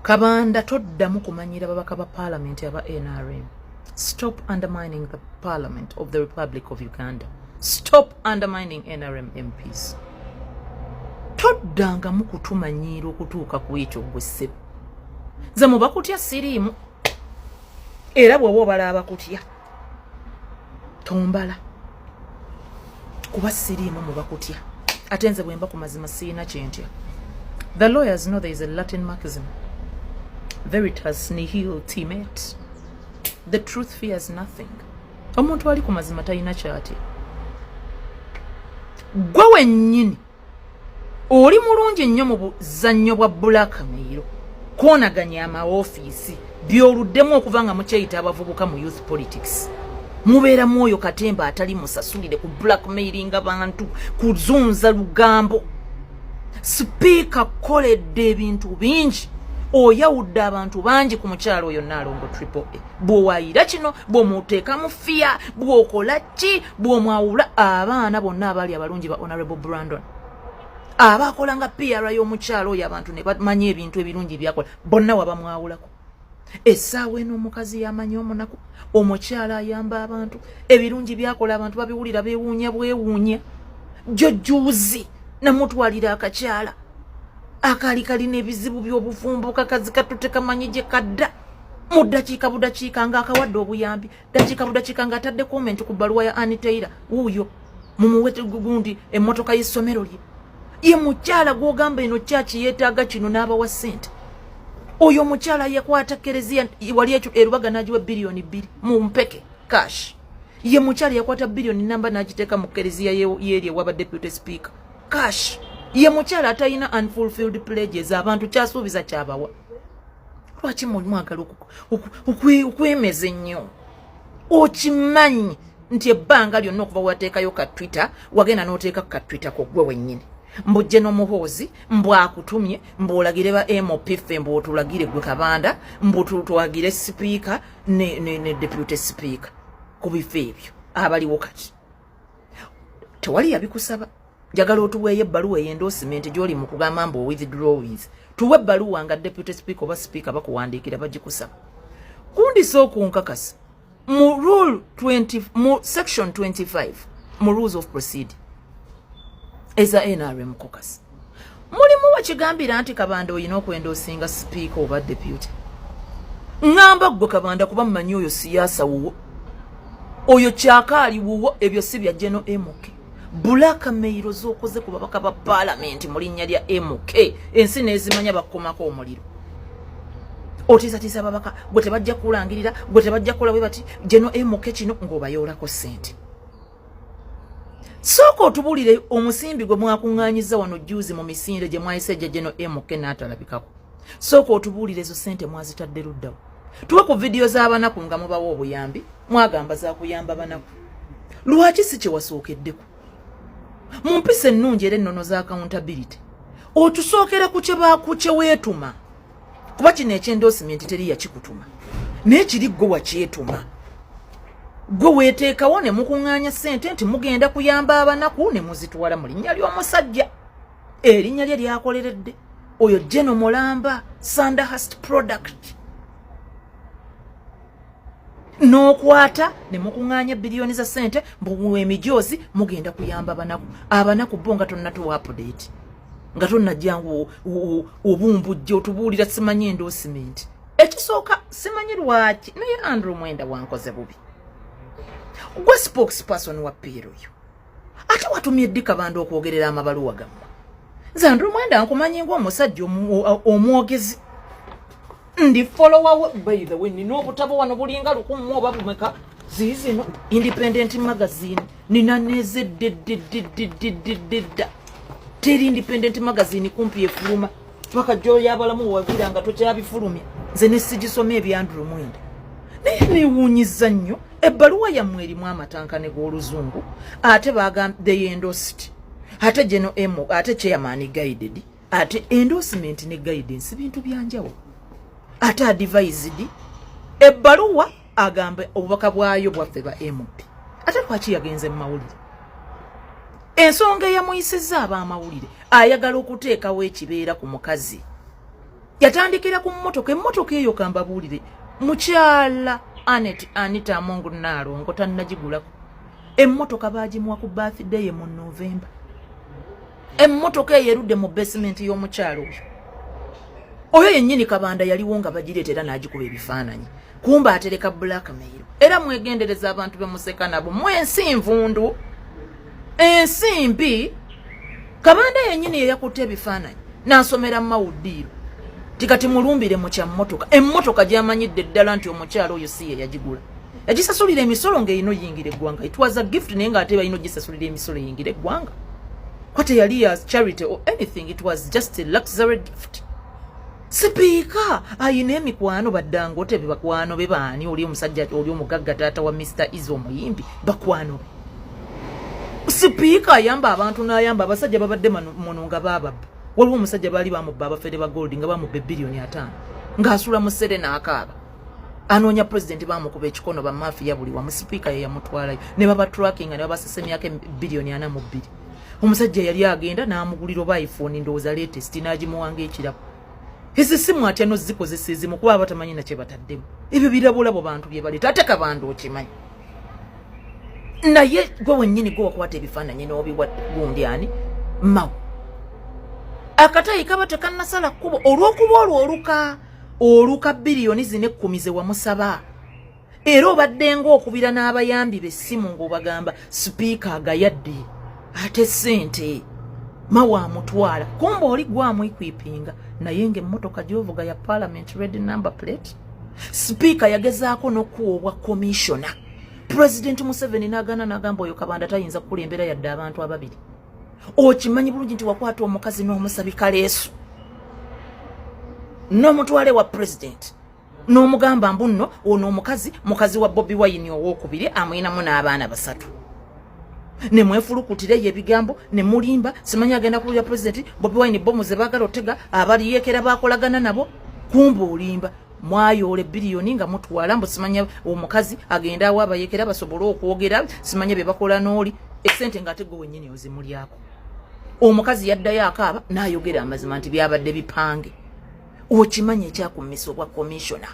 Kabanda toddamu kumanyira babaka ba parliament aba NRM. Stop undermining the parliament of the Republic of Uganda. Stop undermining NRM MPs. Toddanga mukutumanyira okutuuka ku ekyo gwessebo. Nze mubakutya siriimu. Era bw'oba obala abakutya tombala. Kuba siriimu mubakutya. Ate nze bwe mba ku mazima siina kyentya. The lawyers know there is a Latin maxim. Veritas nihil timet. The truth fears nothing. Omuntu ali ku mazima talina kyatya. Gwe wennyini oli mulungi nnyo mu buzannyo bwa blackmail kwonaganya amaofiisi byoluddemu okuva nga mukyeyita abavubuka mu youth politics. Mubeera mwoyo katemba atali musasulire ku blackmailinga bantu kuzunza lugambo. Speaker koledde ebintu bingi oyawudde abantu bangi ku mukyalo oyo Nalongo Triple A. Bw'owaayira kino bw'omuteeka mu fiya bw'okola ki bw'omwawula abaana bonna abali abalungi ba Honorable Brandon abakola nga PR y'omukyalo oyo abantu ne bamanya ebintu ebirungi byakola bonna wabamwawulako. Essaawa eno omukazi yamanyi omunaku omukyala ayamba abantu ebirungi byakola abantu babiwulira beewuunya bwewuunya. Jjojjuuzi namutwalira akakyala akali kalina ebizibu by'obufumbo kakazi katute kamanyi gye kadda mu ddakiika budakiika ng'akawadde obuyambi ddakiika budakiika ng'atadde comment ku bbaluwa ya Annie Taylor wuuyo mumuwete gundi emmotoka y'essomero lye. Ye mukyala gw'ogamba eno kyaki yeetaaga kino n'abawa ssente. Oyo mukyala yakwata Kereziya wali ekyo erubaga n'agiwa biliyoni 2 mu mpeke cash. Ye mukyala yakwata biliyoni namba n'agiteeka mu Kereziya y'eri ewa deputy speaker cash. Ye mukyala atayina unfulfilled pledges abantu kyasuubiza kyabawa. Lwaki mwagala okwemeza ennyo? Okimanyi nti ebbanga lyonna okuva wateekayo ka Twitter wagenda n'oteeka ka Twitter ko gwe wennyini. Mbujje n'omuhoozi mbwakutumye mb'olagire ba MOP ffe mb'otulagire gwe Kabanda mb'otulagire speaker ne deputy speaker ku bifo ebyo abaliwo kati. Tewali yabikusaba. Njagala otuweeyo ebbaluwa ey'endorsement gy'oli mu kugamba mbu withdrawals. Tuwe ebbaluwa nga deputy speaker oba speaker bakuwandiikira bagikusaba. Kundisa okunkakasa mu rule 20 mu section 25 mu rules of procedure eza NRM caucus. Mulimu wakigambira nti Kabanda oyina okwendoosinga speaker oba deputy. Ngamba gwe Kabanda kuba mmanyi oyo siyaasa wuwo. Oyo kyakaali wuwo ebyo si bya General MK. Blackmail z'okoze ku babaka ba parliament mu linnya lya MK. Ensi n'ezimanya bakomako omuliro. Otiisatiisa babaka gwe tebajja kulangirira gwe tebajja kukola bwe bati General MK kino ng'obayoolako ssente. Soko otubulire omusimbi gwe mwakuŋŋaanyiza wano juzi mu misinde gye mwayise gye General MK n'atalabikako. Soko otubulire ezo ssente mwazitadde luddawo. Tuwe ku vidiyo z'abanaku nga mubawa obuyambi mwagamba za kuyamba banaku. Lwaki si kye wasookeddeko? Mumpise ennungi era ennono za accountability. Otusookera ku kye weetuma. Kuba kino eky'endorsement teri yakikutuma. N'ekiri gwe wakyetuma. Gwe weeteekawo ne mukuŋŋaanya ssente nti mugenda kuyamba abanaku ne muzitwala mu linnya ly'omusajja. Erinnya lye lyakoleredde. Oyo General Mulamba Sandhurst product. N'okwata ne mukuŋŋaanya biliyoni za ssente mbu emijoozi mugenda kuyamba abanaku. Abanaku bo nga tonnatuwa update. Nga tonnajjangu obumbujja otubuulira simanyi endorsement. Ekisooka simanyi lwaki naye Andrew Mwenda wankoze bubi. Gwe spokesperson wa PRO yo. Ate watumye ddi Kabanda okwogerera amabaluwa gammwe. Nze Andrew Mwenda nkumanyi ng'omusajja omwogezi. Ndi follower by the way nino obutabo wano bulinga 100 oba bumeka zizino Independent magazine nina nezedde teri Independent magazine kumpi efuluma paka jo yabalamu wagira nga tokyabifulumya nze ne sigisome ebya Andrew Mwenda naye newunyiza nnyo ebbaluwa yammwe erimu amatankane g'oluzungu ate bagamba they endorsed ate General M ate chairman guided ate endorsement ne guidance bintu byanjawulo. Ate advised ebbaluwa agambe obubaka bwayo bwaffe ba MP. Ate lwaki yagenze mu mawulire? Ensonga eyamuyisizza ab'amawulire ayagala okuteekawo ekibeera ku mukazi yatandikira ku emmotoka eyo kambabuulire mukyala Anita Amongo Nalongo tannagigulako emmotoka baagimuwa ku birthday mu November emmotoka eyerudde mu basement y'omukyalo oyo yennyini Kabanda yaliwo nga bagireetera n'agikuba ebifaananyi kumba atereka blackmail era mwegendereza abantu bemuseka nabo mwensi nvundu ensimbi Kabanda yennyini yeyakutte ebifaananyi n'asomera mawudiiro tikati mulumbire mu kya mmotoka emmotoka gyamanyidde ddala nti omukyalo oyo si ye yagigula yagisasulira emisolo ng'erino yingira eggwanga it was a gift naye ng'ate balina gisasulira emisolo yingira eggwanga kwate yali ya charity or anything it was just a luxury gift Sipiika ayina emikwano baddangote be bakwano be baani oli omusajja oli omugagga taata wa Mr. Izo Muyimbi bakwano Sipiika ayamba abantu n'ayamba abasajja babadde muno nga bababba waliwo omusajja baali bamubba abafere ba gold nga bamubba billion 5 ng'asula mu Serena akaaba anoonya president bamukuba ekikono ba mafia buli wamu Sipiika ye yamutwalayo ne baba tracking ne babasesemyako billion 42 omusajja yali agenda n'amugulira oba iPhone ndowooza latest n'agimuwanga ekirabo ezi simu atya no zikozesa ezimu kuba abatamanyi na kye bataddemu ebyo birabulabo bantu bye baleeta ate Kabanda okimanyi naye gwe wennyini gwe wakwata ebifaananyi n'obiwa gundi ani mawu akatayi kaba tekannasala kkubo olw'okuba olwo oluka biliyoni zine 10 ze wamusaba era obadde ng'okubira n'abayambi b'essimu ng'obagamba Sipiika agayadde ate ssente mawa amutwala kumba oli gwamwekwipinga naye ng'emmotoka gy'ovuga ya parliament red number plate Sipiika yagezaako n'okuwoobwa komishona President Museveni n'agamba oyo Kabanda tayinza kukulembera yadde abantu ababiri okimanyi bulungi nti wakwata omukazi n'omusabika leesu n'omutwale wa president n'omugamba mbuno ono mukazi wa Bobi Wine owookubiri amuyinamu n'abaana 3 ne mwefulukutire yebigambo ne mulimba simanyi agenda kulya president Bobi Wine bomu ze baagala otega abali yekera baakolagana nabo kumba olimba mwayole biliyoni nga mutwala mbu simanya omukazi agenda awaba yekera basobole okwogera simanya be bakola n'oli esente ng'atego wennyini ozimulyako omukazi yaddayo akaaba n'ayogera amazima nti byabadde bipange okimanyi ekyakumisa obwa komishona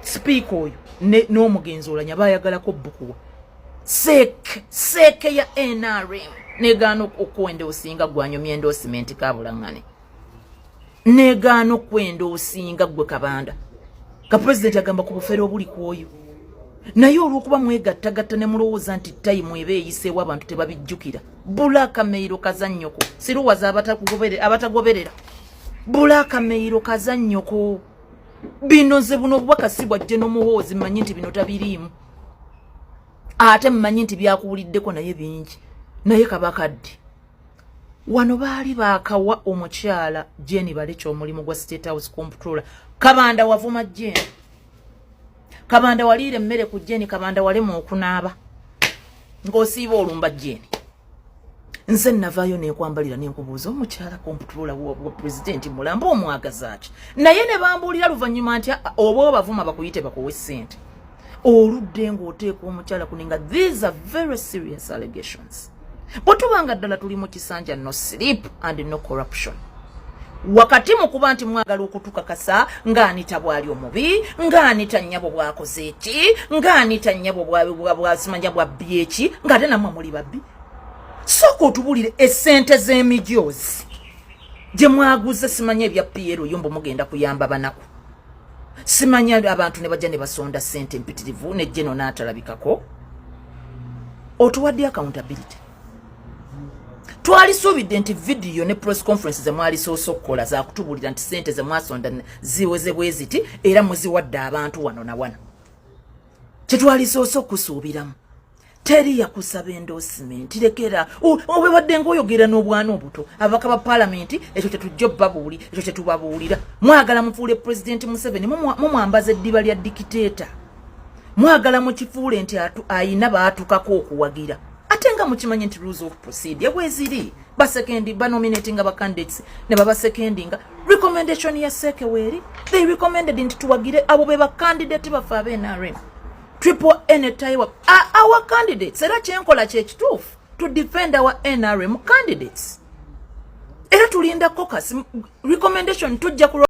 Sipiika oyo n'omugenzi olanya baayagalako bukuwa seeke ya NRM negaana okwenda osinga gwanyumya endorsement kabulangane negaana okwenda osinga gwe Kabanda ka president agamba ku bufere obuli kwoyo naye olw'okuba mwegattagatta ne mulowooza nti tayimu eba eyiseewo abantu tebabijjukira blackmail kazannyoko siruwaza abatagoberera blackmail kazannyoko bino nze buno obubakasi bwajje n'omuhoozi mmanyi nti bino tabiriimu ate mmanyi nti byakuwuliddeko naye bingi naye kabakadde wano baali baakawa omukyala Jeni Balecha omulimu gwa State House Comptroller Kabanda wavuma Jeni Kabanda waliire emmere ku Jeni Kabanda walema okunaaba ng'osiiba olumba Jeni nze navaayo nekwambalira nenkubuuza omukyala Comptroller wa president mulamba omwagaza ki naye ne bambuulira luvannyuma nti oba obavuma bakuyite bakuwe ssente oludde ng'oteeka omukyala kuninga these are very serious allegations bwetubanga ddala tuli mu kisanja no sleep and no corruption wakati mu kuba nti mwagala okutukakasa ng'Anita bwali omubi ng'Anita nnyabo bwakoze eki ng'Anita nnyabo bwasimanya bwabbi eki ng'ate nammwe muli babbi sooka otubulire essente z'emijoozi gye mwaguze simanya ebya Pierre Oyombo mugenda kuyamba banaku simanya abantu ne bajja ne basonda ssente mpitirivu ne Jeno n'atalabikako otuwadde accountability twalisuubidde nti video ne press conference ze mwali soosokola za kutubulira nti ssente ze mwasonda ziweze bwe ziti era muziwadde abantu wano na wano kye twali soosokusuubiramu teri yakusaba endorsement lekera obe wadde ng'oyogera n'obwana obuto abaka ba parliament ekyo kyetujja babuuli ekyo kyetubabuulira mwagala mufuule president Museveni mumwambaza eddiba lya dictator mwagala mukifuule nti ayina baatukako okuwagira ate nga mukimanyi nti rules of procedure bweziri basekendi banominating aba candidates ne baba secondinga recommendation ya Sekeweri they recommended nti tuwagire abo be ba candidate bafa abe NRM triple N Taiwa our candidates era kyenkola kye kituufu to defend our NRM candidates era tulinda caucus recommendation tujja ku